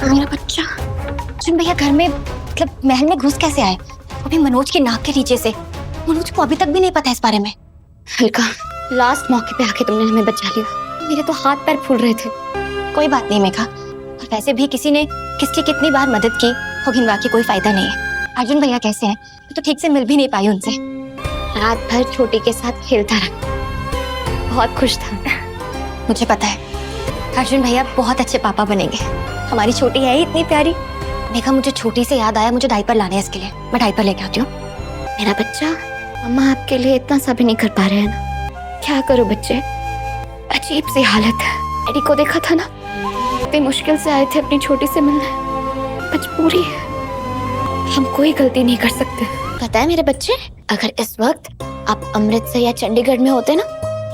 मेरा बच्चा अर्जुन भैया घर में मतलब महल में घुस कैसे आए? वो भी मनोज के नाक के नीचे से। मनोज को अभी तक भी नहीं पता है इस बारे में। हल्का, लास्ट मौके पे आके तुमने हमें बचा लिया। मेरे तो हाथ पैर फूल रहे थे। कोई बात नहीं मेघा, और वैसे भी किसी ने किसकी कितनी बार मदद की वो गिनवा के कोई फायदा नहीं है। अर्जुन भैया कैसे हैं? मैं तो ठीक से मिल भी नहीं पाई उनसे। रात भर छोटी के साथ खेलता रहा, बहुत खुश था। मुझे पता है अर्जुन भैया बहुत अच्छे पापा बनेंगे। हमारी छोटी है ही इतनी प्यारी। मेघा, मुझे छोटी से याद आया, मुझे डायपर लाने हैं इसके लिए। मैं डायपर लेके आती हूँ। मेरा बच्चा, मम्मा आपके लिए इतना सा भी नहीं कर पा रहे हैं ना। क्या करूं बच्चे, अजीब सी हालत है। डैडी को देखा था ना, इतनी मुश्किल से आए थे अपनी छोटी से मिलने। मजबूरी है, हम कोई गलती नहीं कर सकते। पता है मेरे बच्चे, अगर इस वक्त आप अमृतसर या चंडीगढ़ में होते ना,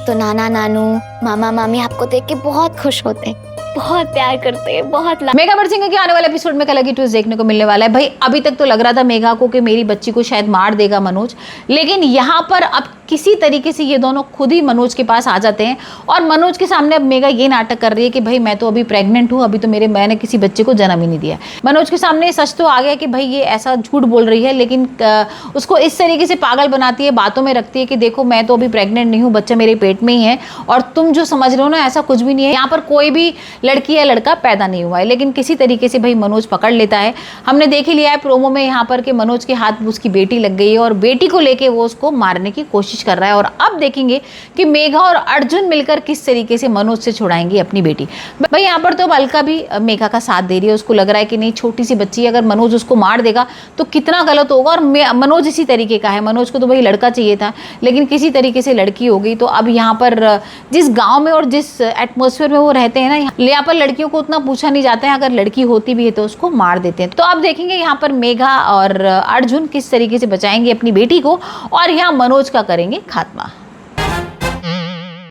तो नाना नानू मामा मामी आपको देख के बहुत खुश होते, बहुत प्यार करते, बहुत। मेघा बरसिंह के आने वाले एपिसोड में अलग ही ट्विस्ट देखने को मिलने वाला है। भाई अभी तक तो लग रहा था मेघा को कि मेरी बच्ची को शायद मार देगा मनोज, लेकिन यहाँ पर अब किसी तरीके से ये दोनों खुद ही मनोज के पास आ जाते हैं और मनोज के सामने अब मेघा ये नाटक कर रही है कि भाई मैं तो अभी प्रेग्नेंट हूँ, अभी तो मैंने किसी बच्चे को जन्म ही नहीं दिया। मनोज के सामने सच तो आ गया कि भाई ये ऐसा झूठ बोल रही है, लेकिन उसको इस तरीके से पागल बनाती है, बातों में रखती है कि देखो मैं तो अभी प्रेग्नेंट नहीं हूँ, बच्चा मेरे पेट में ही है और तुम जो समझ रहे हो ना ऐसा कुछ भी नहीं है। यहाँ पर कोई भी लड़की या लड़का पैदा नहीं हुआ है, लेकिन किसी तरीके से भाई मनोज पकड़ लेता है। हमने देख ही लिया है प्रोमो में यहाँ पर कि मनोज के हाथ उसकी बेटी लग गई है और बेटी को लेके वो उसको मारने की कोशिश कर रहा है। और अब देखेंगे कि मेघा और अर्जुन मिलकर किस तरीके से मनोज से छुड़ाएंगी अपनी बेटी। भाई यहाँ पर तो अलका भी मेघा का साथ दे रही है। उसको लग रहा है कि नहीं, छोटी सी बच्ची अगर मनोज उसको मार देगा तो कितना गलत होगा। और मनोज इसी तरीके का है, मनोज को तो भाई लड़का चाहिए था, लेकिन किसी तरीके से लड़की हो गई। तो अब यहाँ पर जिस गाँव में और जिस एटमोसफेयर में वो रहते हैं ना, यहाँ पर लड़कियों को उतना पूछा नहीं जाता है, अगर लड़की होती भी है तो उसको मार देते हैं। तो अब देखेंगे यहाँ पर मेघा और अर्जुन किस तरीके से बचाएंगे अपनी बेटी को और यहाँ मनोज का करेंगे खात्मा।